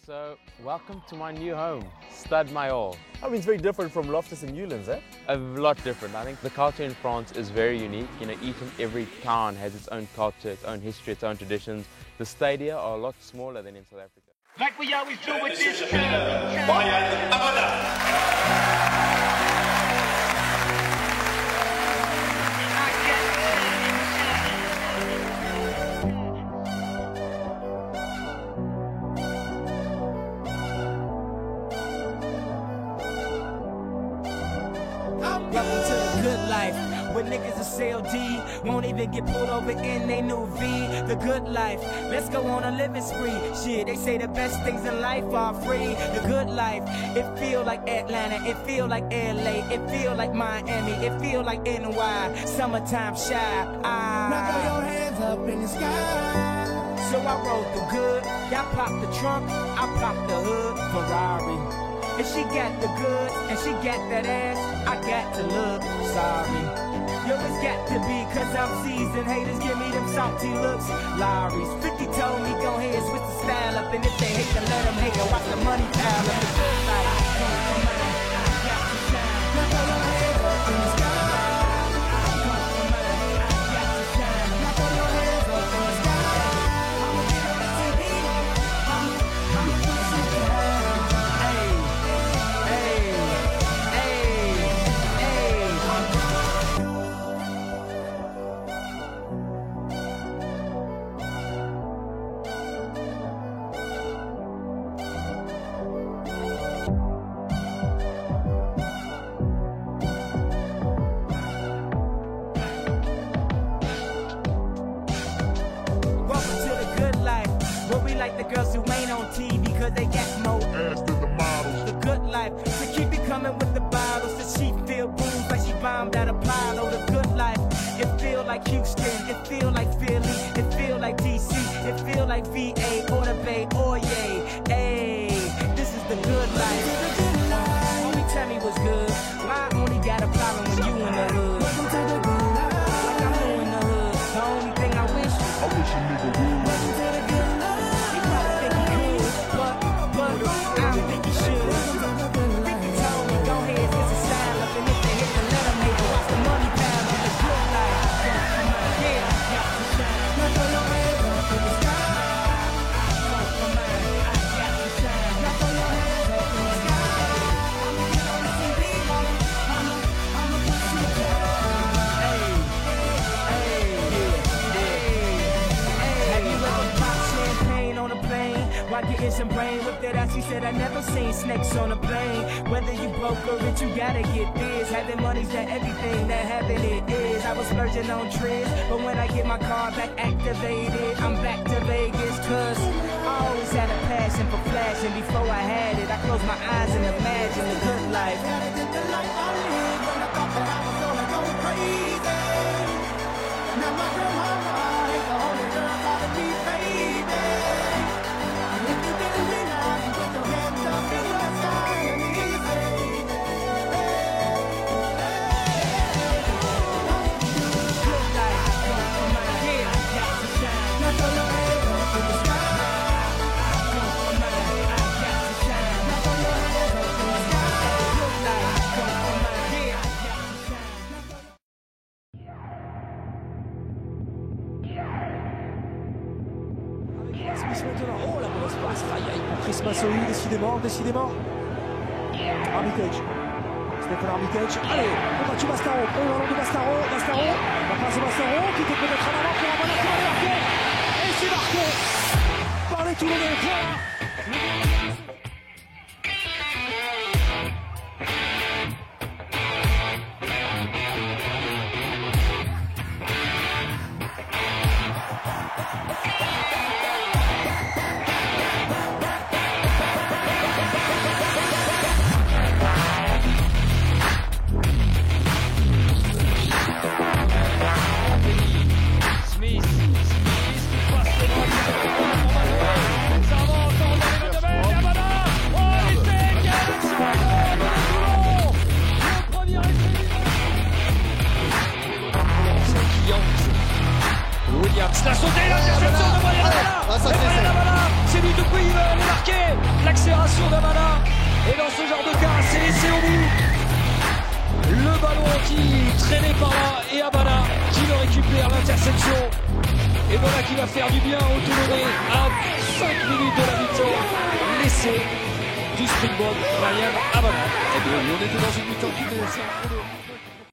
So, welcome to my new home, Stade Maillot. I mean, it's very different from Loftus and Newlands, eh? A lot different. I think the culture in France is very unique. You know, each and every town has its own culture, its own history, its own traditions. The stadia are a lot smaller than in South Africa. Like we always do with this Bayern Abada. Welcome to the good life, where niggas are CLD, won't even get pulled over in they new V. The good life, let's go on a living spree. Shit, they say the best things in life are free. The good life, it feel like Atlanta, it feel like LA, it feel like Miami, it feel like NY, summertime shy. Now throw your hands up in the sky. So I rode the good, y'all pop the trunk, I pop the hood, Ferrari. If she got the goods and she got that ass, I got to look sorry. Yo, it's got to be cause I'm seasoned. Haters give me them salty looks. Lowry's 50 told me go ahead, switch the style up. And if they hate, then let them hate and watch the money pile up. The good life. Now throw your hands up in the sky. The girls who ain't on TV cause they got more ass than the models. The good life, to keep it coming with the bottles. The she feel booze like she bombed out a pile. Oh, the good life, it feel like Houston, it feel like Philly, it feel like DC, it feel like VA or the Bay or yay. Hey, this is the good life. Homie, tell me what's good. Why I only got a problem when you in the hood? Welcome to the good life. Like I'm new in the hood. The only thing I wish a nigga would. Welcome to the good life. Getting some brain with that ass, she said I never seen snakes on a plane. Whether you broke or rich, you gotta get this. Having money's that everything that having it is. I was splurging on trips, but when I get my car back activated, I'm back to Vegas. Cause I always had a passion for flashing. Before I had it, I closed my eyes and imagined the good life. Gotta get the life I live when I thought that I was gonna go crazy. Now my grandmama ain't the only girl gotta be baby. Oh, la mauvaise passe. Aïe, aïe, pour Chris Massoui, décidément. Armitage. Stéphane Armitage. Allez, pour Mathieu Bastaro. Oh, le ballon de Bastaro. La passe de Bastaro qui peut mettre en avant pour un bon appel marqué. Et c'est marqué par les Toulonnais. Smith qui passe les bras. l'accélération d'Abana. Et dans ce genre de cas, c'est laissé au bout. Le ballon qui traînait par là et Abana qui le récupère, l'interception. Et voilà qui va faire du bien au Toulonnais à 5 minutes de la mi-temps. L'essai du Springbok Ryan Abana. Et bien, on était dans une mi-temps qui était